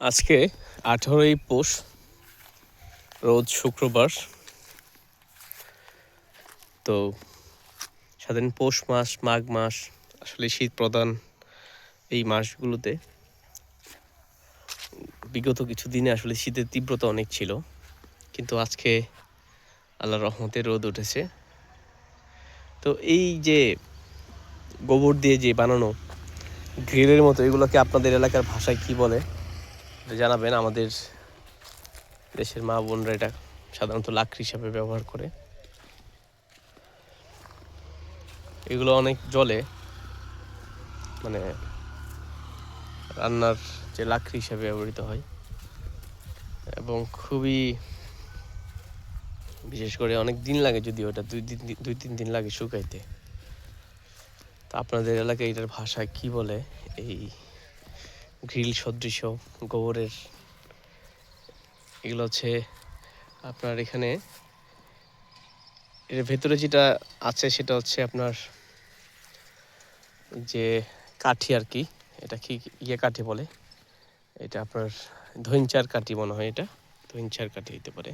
আজকে 18ই পৌষ, রোজ শুক্রবার। তো সাধারণ পৌষ মাস, মাঘ মাস, আসলে শীত প্রধান এই মাসগুলোতে বিগত কিছু দিনে আসলে শীতের তীব্রতা অনেক ছিল, কিন্তু আজকে আল্লাহর রহমতে রোদ উঠেছে। তো এই যে গোবর দিয়ে যে বানানো গ্রিলের মতো, এগুলোকে আপনাদের এলাকার ভাষায় কি বলে এটা জানাবেন। আমাদের দেশের মা বোনরা এটা সাধারণত লাকড়ি হিসাবে ব্যবহার করে। এগুলো অনেক জলে, মানে রান্নার যে লাকড়ি হিসাবে ব্যবহৃত হয়, এবং খুবই বিশেষ করে অনেক দিন লাগে, যদিও ওটা 2-3 দিন লাগে শুকাইতে। তা আপনাদের এলাকায় এটার ভাষায় কি বলে এই গ্রিল সদৃশ গোবরের? এগুলো হচ্ছে আপনার এখানে এর ভেতরে যেটা আছে সেটা হচ্ছে আপনার যে কাঠি আর কি, এটা কি কাঠি বলে, এটা আপনার ধইঞ্চার কাঠি মনে হয়, এটা ধইঞ্চার কাঠি হইতে পারে।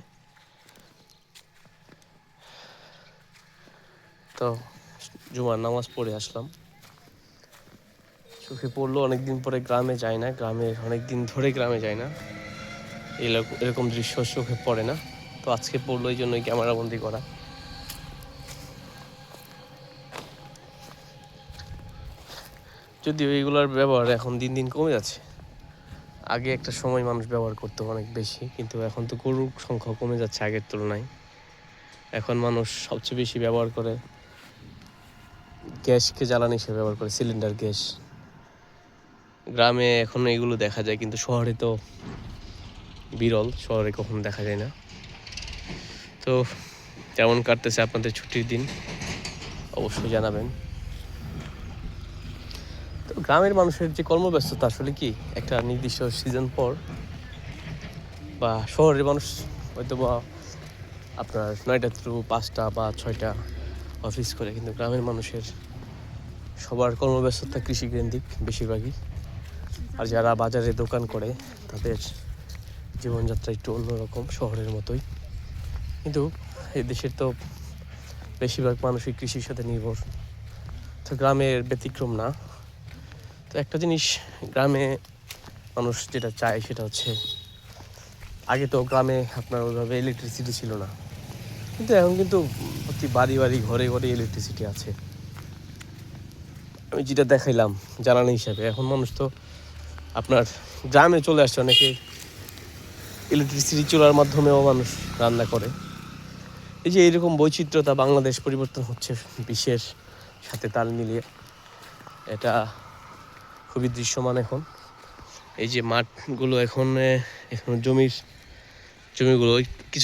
তো জুমার নামাজ পড়ে আসলাম, চোখে পড়লো অনেকদিন পরে। গ্রামে যাই না, অনেকদিন ধরে গ্রামে যাই না, এরকম দৃশ্য চোখে পড়ে না। তো আজকে পড়লো, এই জন্যই ক্যামেরাবন্দি করা। যদিও এইগুলোর ব্যবহার এখন দিন দিন কমে যাচ্ছে। আগে একটা সময় মানুষ ব্যবহার করতো অনেক বেশি, কিন্তু এখন তো গরুর সংখ্যা কমে যাচ্ছে আগের তুলনায়। এখন মানুষ সবচেয়ে বেশি ব্যবহার করে গ্যাসকে জ্বালানি হিসেবে ব্যবহার করে, সিলিন্ডার গ্যাস। গ্রামে এখন এগুলো দেখা যায়, কিন্তু শহরে তো বিরল, শহরে কখনো দেখা যায় না। তো কেমন কাটতেছে আপনাদের ছুটির দিন অবশ্যই জানাবেন। তো গ্রামের মানুষের যে কর্মব্যস্ততা, আসলে কি একটা নির্দিষ্ট সিজন পর, বা শহরের মানুষ হয়তো বা আপনার 9টা থেকে 5টা বা 6টা অফিস করে, কিন্তু গ্রামের মানুষের সবার কর্মব্যস্ততা কৃষিকেন্দ্রিক বেশিরভাগই। আর যারা বাজারে দোকান করে তাদের জীবনযাত্রা একটু অন্যরকম, শহরের মতোই। কিন্তু এই দেশের তো বেশিরভাগ মানুষই কৃষির সাথে নির্ভর, তো গ্রামের ব্যতিক্রম না। তো একটা জিনিস গ্রামে মানুষ যেটা চায় সেটা হচ্ছে, আগে তো গ্রামে আপনার ওইভাবে ইলেকট্রিসিটি ছিল না, কিন্তু এখন কিন্তু প্রতি বাড়ি বাড়ি ঘরে ঘরে ইলেকট্রিসিটি আছে। আমি যেটা দেখাইলাম জ্বালানি হিসাবে, এখন মানুষ তো আপনার গ্রামে চলে আসছে, অনেকে ইলেকট্রিসিটি চুলার মাধ্যমেও মানুষ রান্না করে। এই যে এইরকম বৈচিত্র্যতা, বাংলাদেশ পরিবর্তন হচ্ছে বিশ্বের সাথে তাল মিলিয়ে, এটা খুবই দৃশ্যমান এখন। এই যে মাঠগুলো এখন জমিগুলো কিছু